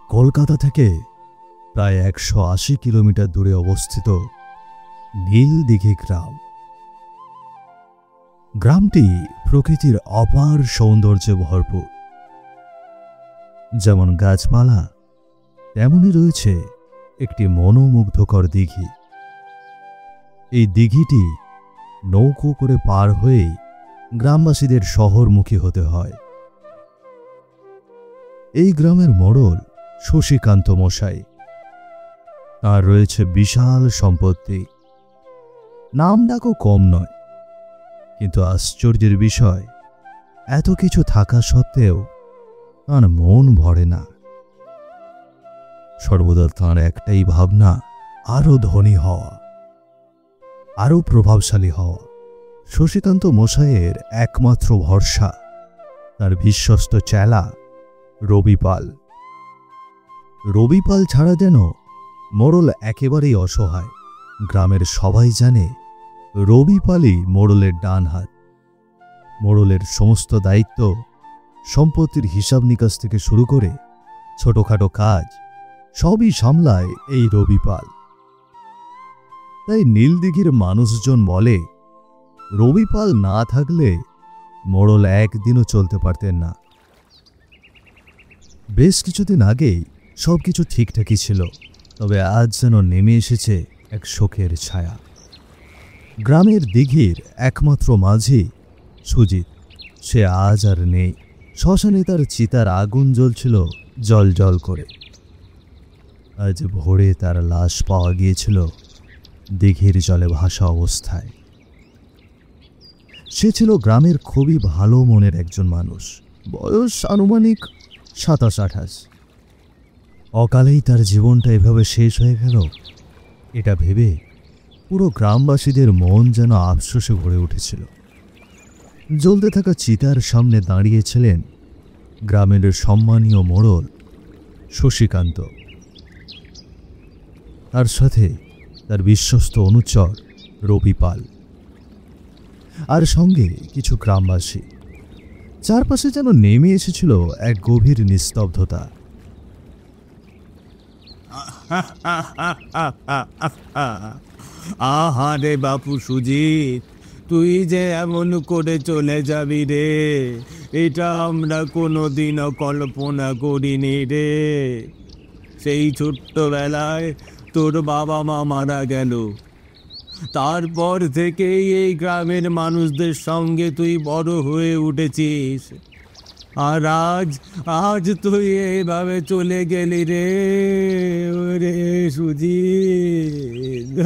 কলকাতা থেকে প্রায় ১৮০ কিলোমিটার দূরে অবস্থিত নীলদিঘি গ্রাম। গ্রামটি প্রকৃতির অপার সৌন্দর্যে ভরপুর। যেমন গাছপালা, তেমনই রয়েছে একটি মনোমুগ্ধকর দিঘি। এই দিঘিটি নৌকো করে পার হয়েই গ্রামবাসীদের শহরমুখী হতে হয়। এই গ্রামের মোড়ল শশীকান্ত মশাই। তার রয়েছে বিশাল সম্পত্তি, নাম ডাকও কম নয়। কিন্তু আশ্চর্যের বিষয়, এত কিছু থাকা সত্ত্বেও তাঁর মন ভরে না। সর্বদা তাঁর একটাই ভাবনা, আরো ধনী হওয়া, আরো প্রভাবশালী হওয়া। শশীকান্ত মশাইয়ের একমাত্র ভরসা তার বিশ্বস্ত চেলা রবিপাল। রবিপাল ছাড়া যেন মোড়ল একেবারেই অসহায়। গ্রামের সবাই জানে রবিপালই মোড়লের ডান হাত। মোড়লের সমস্ত দায়িত্ব, সম্পত্তির হিসাব নিকাশ থেকে শুরু করে ছোটখাটো কাজ সবই সামলায় এই রবিপাল। তাই নীলদিঘির মানুষজন বলে, রবিপাল না থাকলে মোড়ল একদিনও চলতে পারতেন না। বেশ কিছুদিন আগেই সবকিছু ঠিকঠাকই ছিল, তবে আজ যেন নেমে এসেছে এক শোকের ছায়া। গ্রামের দিঘির একমাত্র মাঝি সুজিত, সে আজ আর নেই। শ্মশানে তার চিতার আগুন জ্বলছিল জল জল করে। আজ ভোরে তার লাশ পাওয়া গিয়েছিল দিঘির জলে ভাসা অবস্থায়। সে ছিল গ্রামের খুবই ভালো মনের একজন মানুষ। বয়স আনুমানিক ২৭-২৮। অকালেই তার জীবনটা এভাবে শেষ হয়ে গেল, এটা ভেবে পুরো গ্রামবাসীদের মন যেন আফসোসে ভরে উঠেছিল। জ্বলতে থাকা চিতার সামনে দাঁড়িয়েছিলেন গ্রামের সম্মানীয় মোড়ল শশীকান্ত, তার সাথে তার বিশ্বস্ত অনুচর রবিপাল, আর সঙ্গে কিছু গ্রামবাসী। চারপাশে যেন নেমে এসেছিল এক গভীর নিস্তব্ধতা। আহারে বাপু সুজিত, তুই যে এমন করে চলে যাবি রে, এটা আমরা কোনোদিনও কল্পনা করিনি রে। সেই ছোট্টবেলায় তোর বাবা মা মারা গেল, তারপর থেকেই এই গ্রামের মানুষদের সঙ্গে তুই বড় হয়ে উঠেছিস, আর আজ তুই এইভাবে চলে গেলি রে। ওরে সুজিত।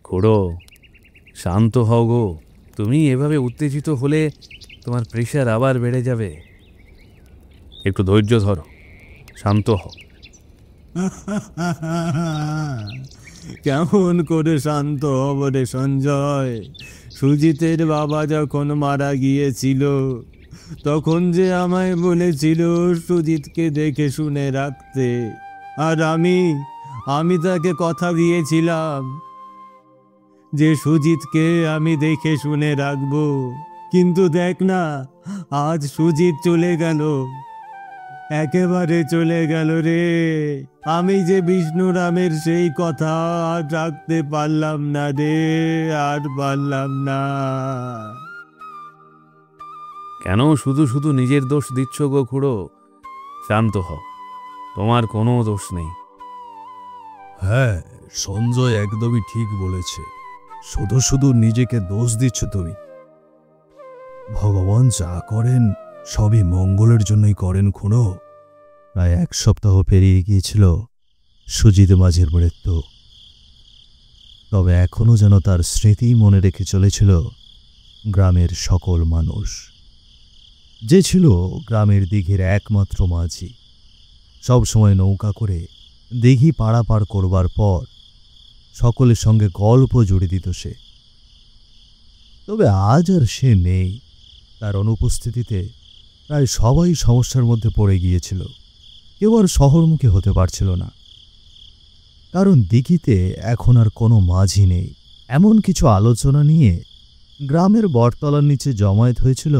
খুড়ো, শান্ত হও গো। তুমি এভাবে উত্তেজিত হলে তোমার প্রেশার আবার বেড়ে যাবে। একটু ধৈর্য ধরো, শান্ত হও। কেমন করে শান্ত হব রে সঞ্জয়? সুজিতের বাবা যখন মারা গিয়েছিল, তখন যে আমায় বলেছিল সুজিতকে দেখে শুনে রাখতে, আর আমি তাকে কথা দিয়েছিলাম যে সুজিতকে আমি দেখে শুনে রাখবো। কিন্তু দেখ না, আজ সুজিত চলে গেল, একেবারে চলে গেল রে। আমি যে বিষ্ণুরামের সেই কথা আর রাখতে পারলাম না রে, আর পারলাম না। কেন শুধু শুধু নিজের দোষ দিচ্ছ গো খুড়ো? শান্ত হও, তোমার কোনো দোষ নেই। হ্যাঁ, সঞ্জয় একদমই ঠিক বলেছে। শুধু শুধু নিজেকে দোষ দিচ্ছ তুমি। ভগবান যা করেন সবই মঙ্গলের জন্যই করেন খুনো। প্রায় ১ সপ্তাহ পেরিয়ে গিয়েছিল সুজিত মাঝির মৃত্যু, তবে এখনো যেন তার স্মৃতি মনে রেখে চলেছিল গ্রামের সকল মানুষ। যে ছিল গ্রামের দিঘির একমাত্র মাঝি। সবসময় নৌকা করে দিঘি পারাপার করবার পর সকলের সঙ্গে গল্প জুড়ে দিত সে। তবে আজ আর সে নেই। তার অনুপস্থিতিতে প্রায় সবাই সমস্যার মধ্যে পড়ে গিয়েছিল। কেউ আর শহরমুখী হতে পারছিল না, কারণ দিঘিতে এখন আর কোনো মাঝি নেই। এমন কিছু আলোচনা নিয়ে গ্রামের বটতলার নিচে জমায়েত হয়েছিল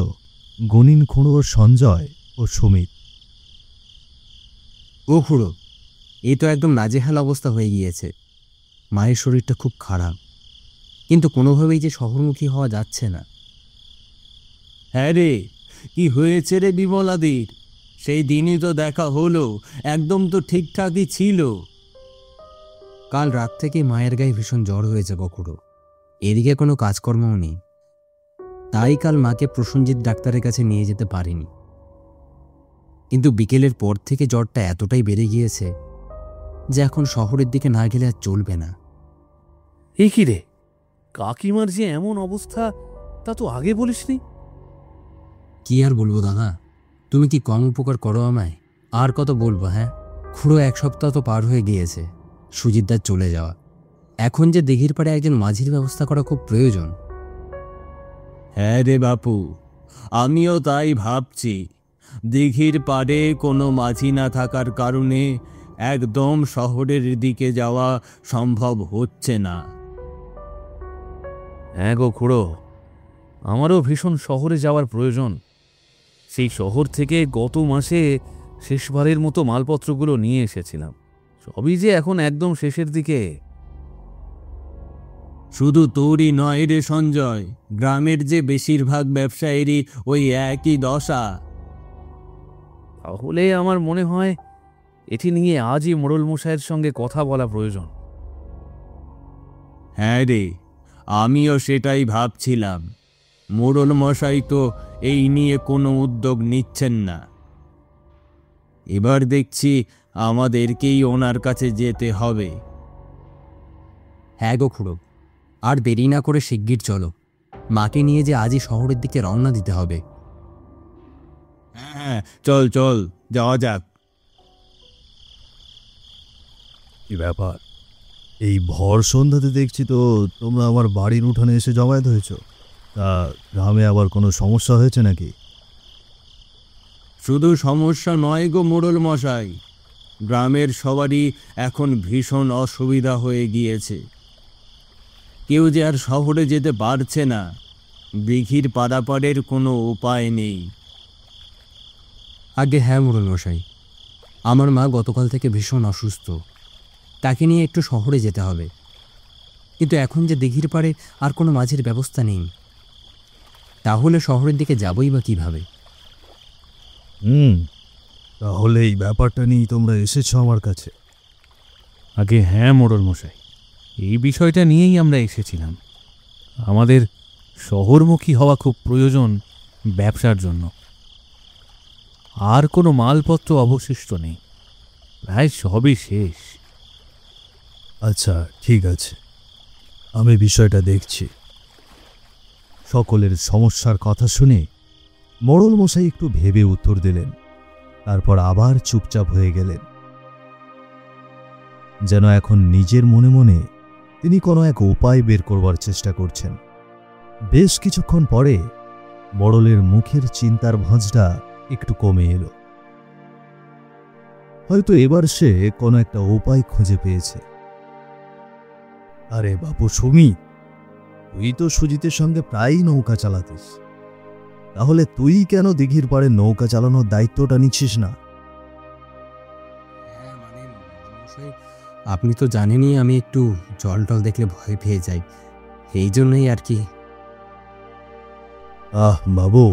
গুণিন খুঁড়ো সঞ্জয় ও সুমিত। ও খুড়ো, এই তো একদম নাজেহাল অবস্থা হয়ে গিয়েছে। মায়ের শরীরটা খুব খারাপ, কিন্তু কোনোভাবেই যে শহরমুখী হওয়া যাচ্ছে না। হ্যাঁ রে, কি হয়েছে রে বিমলাদির? সেই দিনই তো দেখা হলো, একদম তো ঠিকঠাকই ছিল। কাল রাত থেকে মায়ের গায়ে ভীষণ জ্বর হয়েছে বকুড়ো, এদিকে কোনো কাজকর্মও নেই। তাই কাল মাকে প্রসেনজিৎ ডাক্তারের কাছে নিয়ে যেতে পারিনি। কিন্তু বিকেলের পর থেকে জ্বরটা এতটাই বেড়ে গিয়েছে যে এখন শহরের দিকে না গেলে আর চলবে না। এই কি রে, কাকিমার যে এমন অবস্থা তা তো আগে বলিসনি। কি আর বলবো দাদা, তুমি কি কম উপকার করো আমায়? আর কত বলবো? হ্যাঁ, খুড়ো 1 সপ্তাহ তো পার হয়ে গিয়েছে সুজিতদার চলে যাওয়া। এখন যে দিঘির পাড়ে একজন মাঝির ব্যবস্থা করা খুব প্রয়োজন। হ্যাঁ রে বাপু, আমিও তাই ভাবছি। দিঘির পাড়ে কোনো মাঝি না থাকার কারণে একদম শহরের দিকে যাওয়া সম্ভব হচ্ছে না। হ্যাঁ গো খুড়ো, আমারও ভীষণ শহরে যাওয়ার প্রয়োজন। সেই শহর থেকে গত মাসে শেষবারের মতো মালপত্রগুলো নিয়ে এসেছিলাম, সবই যে এখন একদম শেষের দিকে। শুধু তোরই নয় রে সঞ্জয়, গ্রামের যে বেশিরভাগ ব্যবসায়ীরই ওই একই দশা। তাহলে আমার মনে হয় এটি নিয়ে আজই মোড়ল মশাইয়ের সঙ্গে কথা বলা প্রয়োজন। হ্যাঁ রে, আমিও সেটাই ভাবছিলাম। মোড়ল মশাই তো এই নিয়ে কোনো উদ্যোগ নিচ্ছেন না। এবার দেখছি আমাদেরকেই ওনার কাছে যেতে হবে। হ্যাঁ গো খুড়ো, আর দেরি না করে শিগগির চলো। মাকে নিয়ে যে আজই শহরের দিকে রওনা দিতে হবে। হ্যাঁ, চল চল, যাওয়া যাক। কি ব্যাপার, এই ভর সন্ধ্যাতে দেখছি তো তোমরা আমার বাড়ির উঠানে এসে জমায়েত হয়েছ। তা গ্রামে আবার কোনো সমস্যা হয়েছে নাকি? শুধু সমস্যা নয় গো মোড়ল মশাই, গ্রামের সবারই এখন ভীষণ অসুবিধা হয়ে গিয়েছে। কেউ যে আর শহরে যেতে পারছে না, দিঘির পারাপারের কোনো উপায় নেই। আগে হ্যাঁ মোড়ল মশাই, আমার মা গতকাল থেকে ভীষণ অসুস্থ, তাকে নিয়ে একটু শহরে যেতে হবে। কিন্তু এখন যে দিঘির পাড়ে আর কোনো মাঝের ব্যবস্থা নেই, তাহলে শহরের দিকে যাবই বা কিভাবে? তাহলে এই ব্যাপারটা নিয়েই তোমরা এসেছো আমার কাছে? আগে হ্যাঁ মোড়ল মশাই, এই বিষয়টা নিয়েই আমরা এসেছিলাম। আমাদের শহরমুখী হওয়া খুব প্রয়োজন ব্যবসার জন্য। আর কোনো মালপত্র অবশিষ্ট নেই, প্রায় সবই শেষ। আচ্ছা ঠিক আছে, আমি বিষয়টা দেখছি। সকলের সমস্যার কথা শুনে মোড়ল মশাই একটু ভেবে উত্তর দিলেন, তারপর আবার চুপচাপ হয়ে গেলেন। যেন এখন নিজের মনে মনে তিনি কোনো এক উপায় বের করবার চেষ্টা করছেন। বেশ কিছুক্ষণ পরে মোড়লের মুখের চিন্তার ভাঁজটা একটু কমে এলো। হয়তো এবার সে কোনো একটা উপায় খুঁজে পেয়েছে। আরে বাপু সুমিত, তুই তো সুজিতের সঙ্গে প্রায়ই নৌকা চালাতিস, তাহলে তুই কেন দিঘির পাড়ে নৌকা চালানোর দায়িত্বটা নিচ্ছিস না? আপনি তো জানেনই আমি একটু জল টল দেখলে ভয় পেয়ে যাই, এই জন্যই আর কি। বাবু,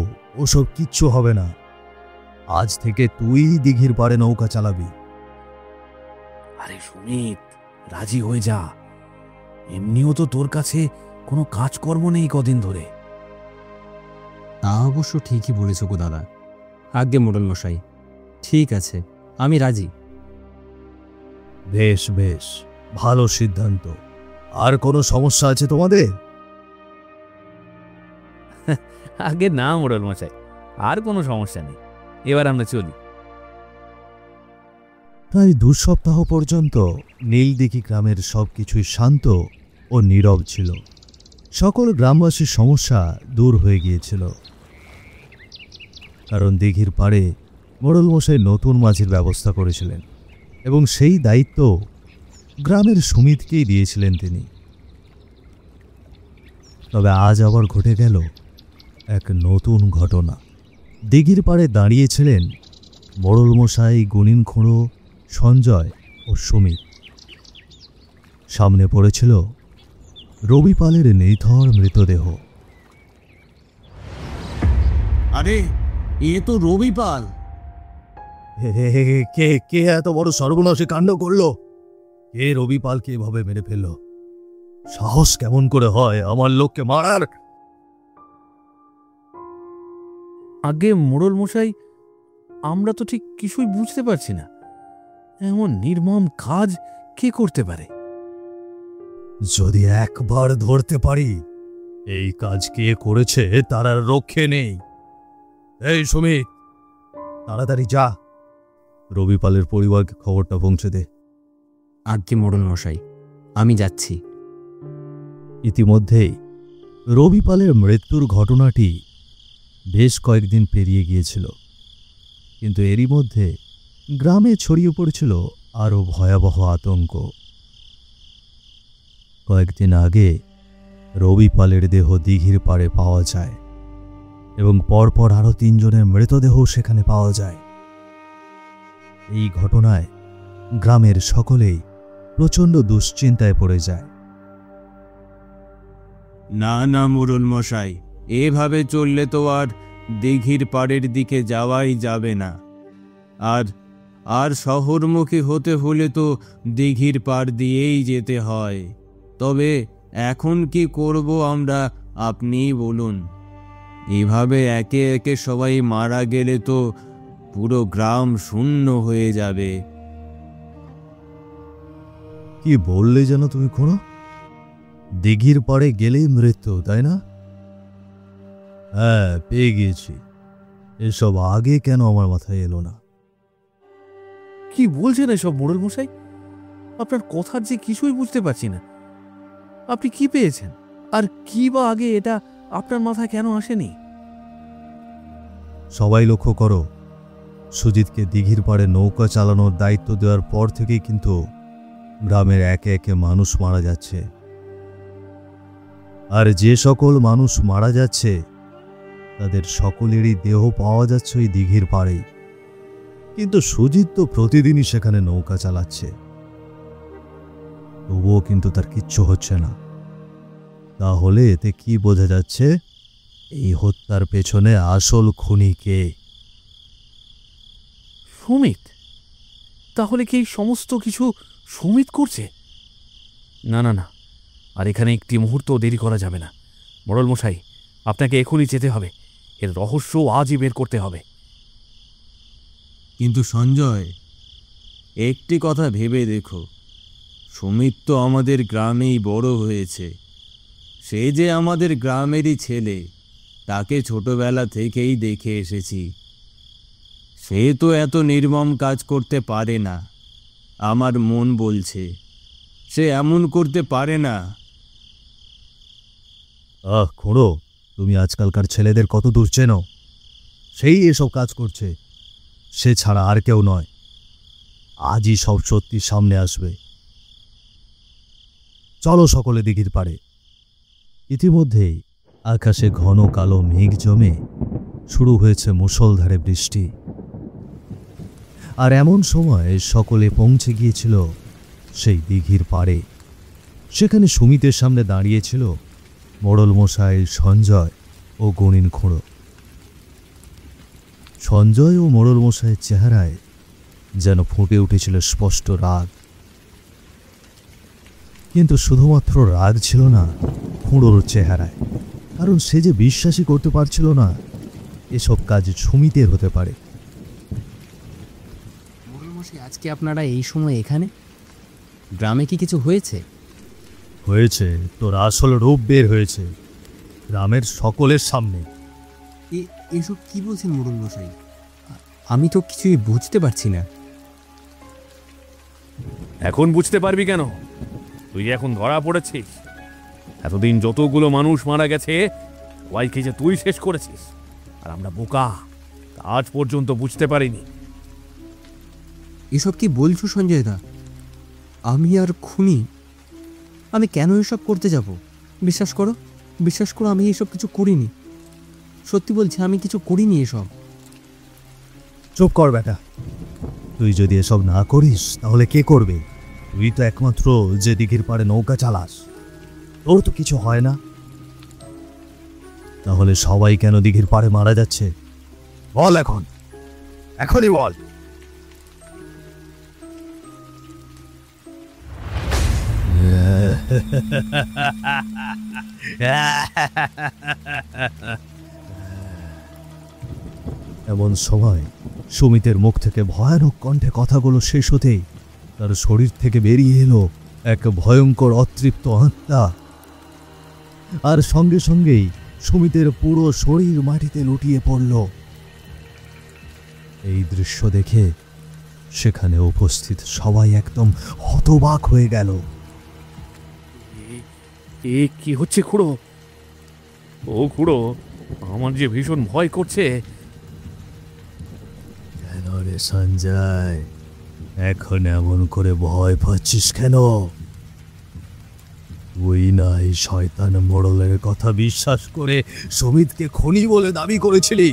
ওসব কিচ্ছু হবে না। আজ থেকে তুই দিঘির পাড়ে নৌকা চালাবি। আরে সুমিত, রাজি হয়ে যা। এমনিও তো তোর কাছে কোনো কাজকর্ম নেই কদিন ধরে। তা অবশ্য ঠিকই বলেছ গো দাদা। আজ্ঞে মোড়ল মশাই, ঠিক আছে, আমি রাজি। বেশ বেশ, ভালো সিদ্ধান্ত। আর কোনো সমস্যা আছে তোমাদের? আগে না মোড়ল মশাই, আর কোনো সমস্যা নেই, এবার আমরা চলি। প্রায় 2 সপ্তাহ পর্যন্ত নীলদিঘি গ্রামের সবকিছুই শান্ত ও নীরব ছিল। সকল গ্রামবাসীর সমস্যা দূর হয়ে গিয়েছিল, কারণ দিঘির পাড়ে মোড়ল মশাই নতুন মাঝির ব্যবস্থা করেছিলেন এবং সেই দায়িত্ব গ্রামের সুমিতকেই দিয়েছিলেন তিনি। তবে আজ আবার ঘটে গেল এক নতুন ঘটনা। দিঘির পাড়ে দাঁড়িয়েছিলেন মোড়ল মশাই, গুনিন খুঁড়ো, সঞ্জয় ও সুমিত। সামনে পড়েছিল রবি পালের নিথর মৃতদেহ। আরে এ তো রবি পাল। কে কে এত বড় সর্বনাশী কাণ্ড করলো? কে রবি পালকে এভাবে মেরে ফেললো? সাহস কেমন করে হয় আমার লোককে মারার? আগে মোড়ল মশাই, আমরা তো ঠিক কিছুই বুঝতে পারছি না, এমন নির্মম কাজ কে করতে পারে? যদি একবার ধরতে পারি এই কাজ কে করেছে তার আর রক্ষে নেই। এই সুমিত, তাড়াতাড়ি যা, রবি পালের পরিবারকে খবরটা পৌঁছে দে। আজ্ঞে মোড়ল মশাই, আমি যাচ্ছি। ইতিমধ্যেই রবি পালের মৃত্যুর ঘটনাটি বেশ কয়েকদিন পেরিয়ে গিয়েছিল, কিন্তু এরই মধ্যে গ্রামে ছড়িয়ে পড়েছিল আরও ভয়াবহ আতঙ্ক। কয়েকদিন আগে রবি পালের দেহ দিঘির পাড়ে পাওয়া যায় এবং পরপর আরও 3 জনের মৃতদেহও সেখানে পাওয়া যায়। এই ঘটনায় গ্রামের সকলেই প্রচণ্ড দুশ্চিন্তায় পড়ে যায়। না না মোড়ল মশাই, এভাবে চললে তো আর দিঘির পাড়ের দিকে যাওয়াই যাবে না। আর শহরমুখী হতে হলে তো দিঘির পাড় দিয়েই যেতে হয়। তবে এখন কি করব আমরা, আপনিই বলুন। এভাবে একে একে সবাই মারা গেলে তো পুরো গ্রাম শূন্য হয়ে যাবে। কি বললে যেন তুমি? কোনো দিঘির পাড়ে গেলেই মৃত্যু, তাই না? হ্যাঁ, পেয়ে গিয়েছি। এসব আগে কেন আমার মাথায় এলো না? কি বলছেন এসব মোড়ল মশাই? আপনার কথার যে কিছুই বুঝতে পারছি না। আপনি কি পেয়েছেন, আর কি বা আগে এটা আপনার মাথায় কেন আসেনি? সবাই লক্ষ্য করো, সুজিতকে দিঘির পাড়ে নৌকা চালানোর দায়িত্ব দেওয়ার পর থেকেই কিন্তু গ্রামের একে একে মানুষ মারা যাচ্ছে। আর যে সকল মানুষ মারা যাচ্ছে তাদের সকলেরই দেহ পাওয়া যাচ্ছে ওই দিঘির পাড়েই। কিন্তু সুজিত তো প্রতিদিনই সেখানে নৌকা চালাচ্ছে, তবুও কিন্তু তার কিচ্ছু হচ্ছে না। তাহলে এতে কি বোঝা যাচ্ছে? এই হত্যার পেছনে আসল খুনি কে? সুমিত? তাহলে কি এই সমস্ত কিছু সুমিত করছে? না না না, আর এখানে একটি মুহূর্ত দেরি করা যাবে না। মোড়ল মশাই, আপনাকে এখনই যেতে হবে, এর রহস্য আজই বের করতে হবে। কিন্তু সঞ্জয়, একটি কথা ভেবে দেখো, সুমিত তো আমাদের গ্রামেই বড় হয়েছে। সে যে আমাদের গ্রামেরই ছেলে, তাকে ছোটবেলা থেকেই দেখে এসেছি। সে তো এত নির্মম কাজ করতে পারে না। আমার মন বলছে সে এমন করতে পারে না। খুড়ো, তুমি আজকালকার ছেলেদের কত দূর চেনো? সেই এসব কাজ করছে, সে ছাড়া আর কেউ নয়। আজই সব সত্যি সামনে আসবে। চলো সকলে দিঘির পাড়ে। ইতিমধ্যেই আকাশে ঘন কালো মেঘ জমে শুরু হয়েছে মুষলধারে বৃষ্টি। আর এমন সময় সকলে পৌঁছে গিয়েছিল সেই দিঘির পাড়ে। সেখানে সুমিতের সামনে দাঁড়িয়েছিল মোড়ল মশাই, সঞ্জয় ও গণিন খুঁড়ো। সঞ্জয় ও মোড়ল মশাইয়ের চেহারায় যেন ফুটে উঠেছিল স্পষ্ট রাগ। কিন্তু শুধুমাত্র রাগ ছিল না খুঁড়োর চেহারায়, কারণ সে যে বিশ্বাসই করতে পারছিল না এসব কাজ সুমিতের হতে পারে। মোড়ল মশাই, আজকে আপনারা এই সময় এখানে? গ্রামে কি কিছু হয়েছে? হয়েছে, তোর আসল রূপ বের হয়েছে গ্রামের সকলের সামনে। এসব কি বলছেন মোড়ল মশাই? আমি তো কিছুই বুঝতে পারছি না। এখন বুঝতে পারবি কেন? তুই এখন ধরা পড়েছিস। এতদিন যতগুলো মানুষ মারা গেছে সবাইকে যে তুই শেষ করেছিস, আর আমরা বোকা, তা আজ পর্যন্ত বুঝতে পারিনি। এসব কি বলছো সঞ্জয় দা? আমি আর খুনি? আমি কেন এসব করতে যাব? বিশ্বাস করো, আমি এসব কিছু করিনি। সত্যি বলছি, আমি কিছু করিনি এসব। চুপ কর বেটা, তুই যদি এসব না করিস তাহলে কে করবে? তুই তো একমাত্র যে দিঘির পাড়ে নৌকা চালাস, তোর তো কিছু হয় না। তাহলে সবাই কেন দিঘির পাড়ে মারা যাচ্ছে? বল, এখনই বল। এমন সময় সুমিতের মুখ থেকে ভয়ানক কণ্ঠে কথাগুলো শেষ হতেই তার শরীর থেকে বেরিয়ে এলো এক ভয়ঙ্কর অতৃপ্ত আত্মা, আর সঙ্গে সঙ্গেই সুমিতের পুরো শরীর মাটিতে লুটিয়ে পড়ল। এই দৃশ্য দেখে সেখানে উপস্থিত সবাই একদম হতবাক হয়ে গেল। এ কি হচ্ছে খুড়ো? ও খুড়ো, আমার যে ভীষণ ভয় করছে। কেন রে সঞ্জয়, এখন এমন করে ভয় পাচ্ছিস কেন? তুই না এই শয়তান মোড়লের কথা বিশ্বাস করে সুমিতকে খুনি বলে দাবি করেছিলি,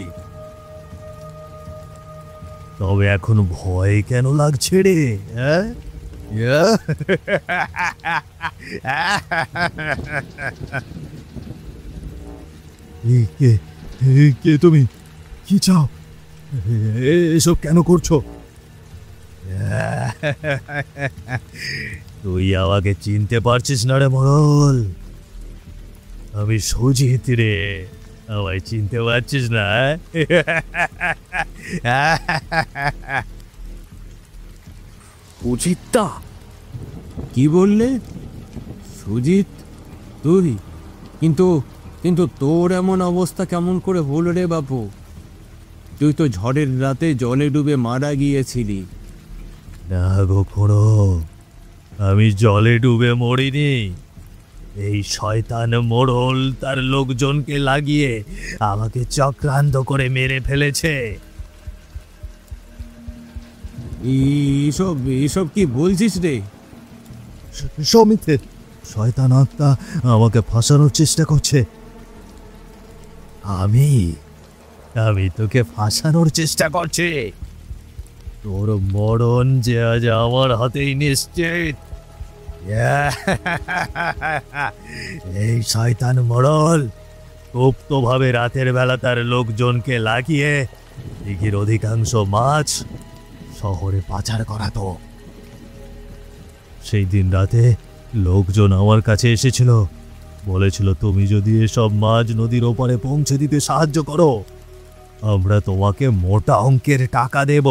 তবে এখন ভয় কেন লাগছে রে? কে তুমি? কি চাও? এসব কেন করছো? তুই আমাকে চিনতে পারছিস না রে মোড়ল? আমি সুজিত রে, আমায় চিনতে পারছিস না? সুজিতদা? কি বললে? সুজিত তুই? কিন্তু কিন্তু তোর এমন অবস্থা কেমন করে হলো রে বাপু? তুই তো ঝড়ের রাতে জলে ডুবে মারা গিয়েছিলি। না গো খুড়ো, আমি জলে ডুবে মরিনি। এই শয়তান মোড়ল তার লোকজনকে লাগিয়ে আমাকে চক্রান্ত করে মেরে ফেলেছে। এসব এসব কি বলছিস রে? সমিতে শয়তান আত্মা আমাকে ফাঁসানোর চেষ্টা করছে। আমি তোকে ফাঁসানোর চেষ্টা করছি। তোর মরণ যে আজ আমার হাতেই নিশ্চিত। এই শয়তান মোড়ল গুপ্তভাবে রাতের বেলা তার লোকজনকে লাগিয়ে দিঘির অধিকাংশ মাছ শহরে পাচার করাতো। সেই দিন রাতে লোকজন আমার কাছে এসেছিল, বলেছিল তুমি যদি এসব মাছ নদীর ওপারে পৌঁছে দিতে সাহায্য করো, আমরা তোমাকে মোটা অঙ্কের টাকা দেব।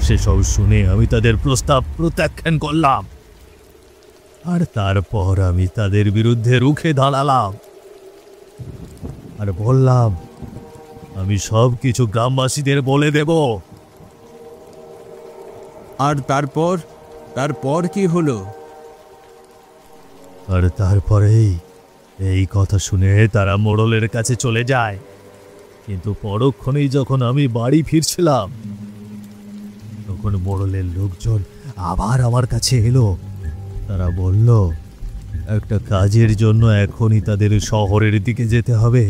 সেসব শুনে আমি তাদের প্রস্তাব প্রত্যাখ্যান করলাম, আর তারপর আমি তাদের বিরুদ্ধে রুখে দাঁড়ালাম আর বললাম আমি সব কিছু গ্রামবাসীদের বলে দেব। আর তারপর কি হলো? আর তারপরেই এই কথা শুনে তারা মোড়লের কাছে চলে যায়। কিন্তু পরক্ষণেই যখন আমি বাড়ি ফিরছিলাম, তখন মোড়লের লোকজন আবার আমার কাছে এলো। তারা বলল একটা কাজের জন্য এখনই তাদের শহরের দিকে যেতে হবে।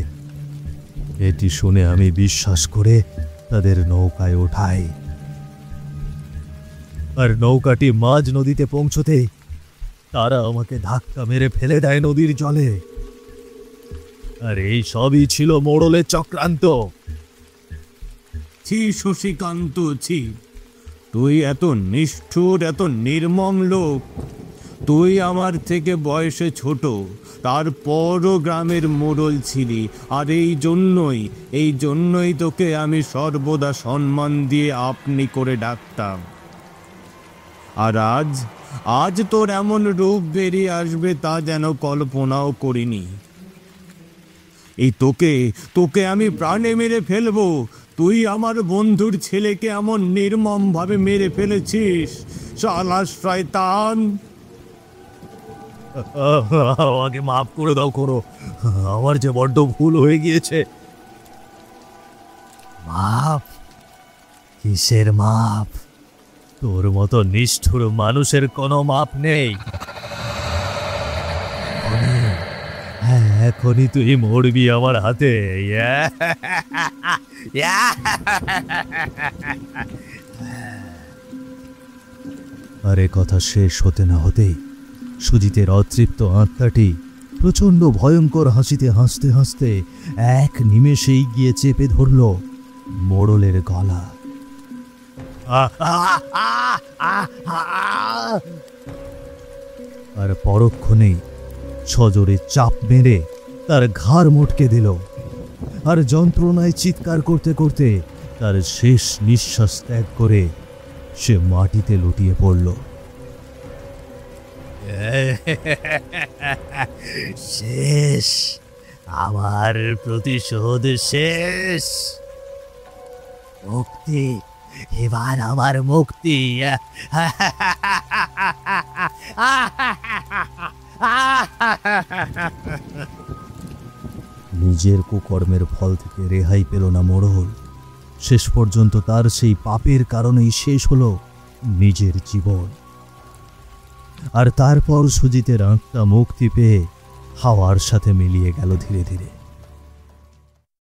এটি শুনে আমি বিশ্বাস করে তাদের নৌকায় ওঠাই, আর নৌকাটি মাঝ নদীতে পৌঁছতে তারা আমাকে ধাক্কা মেরে ফেলে দেয় নদীর জলে। আর এই সবই ছিল মোড়লের চক্রান্ত। ছি শশীকান্ত, ছি! তুই এত নিষ্ঠুর, এত নির্মম লোক! তুই আমার থেকে বয়সে ছোট, তারপরও গ্রামের মোড়ল ছিলি। আর এই জন্যই তোকে আমি সর্বদা সম্মান দিয়ে আপনি করে ডাকতাম। আর আজ তোর এমন রূপ বেরিয়ে আসবে তা যেন কল্পনাও করিনি। এই তোকে আমি প্রাণে মেরে ফেলবো। তুই আমার বন্ধুর ছেলেকে এমন নির্মম ভাবে মেরে ফেলেছিস, শালা শয়তান! আমাকে মাফ করে দাও করো, আমার যে বড্ড ভুল হয়ে গিয়েছে। মাপ? কিসের মাপ? তোর মতো নিষ্ঠুর মানুষের কোনো মাপ নেই। এখনই তুই মরবি আমার হাতে। আর এ কথা শেষ হতে না হতেই সুজিতের অতৃপ্ত আত্মাটি প্রচণ্ড ভয়ঙ্কর হাসিতে হাসতে হাসতে এক নিমেষেই গিয়ে চেপে ধরল মোড়লের গলা। আর পরক্ষণেই সজোরে চাপ মেরে তার ঘাড় মটকে দিল, আর যন্ত্রণায় চিৎকার করতে করতে তার শেষ নিঃশ্বাস ত্যাগ করে সে মাটিতে লুটিয়ে পড়ল। শেষ, আমার প্রতিশোধ শেষ। মুক্তি, এবার আমার মুক্তি। নিজের কুকর্মের ফল থেকে রেহাই পেল না মোড়ল। শেষ পর্যন্ত তার সেই পাপের কারণেই শেষ হলো নিজের জীবন। আর তারপর সুজিতের আত্মা মুক্তি পেয়ে হাওয়ার সাথে মিলিয়ে গেল ধীরে ধীরে।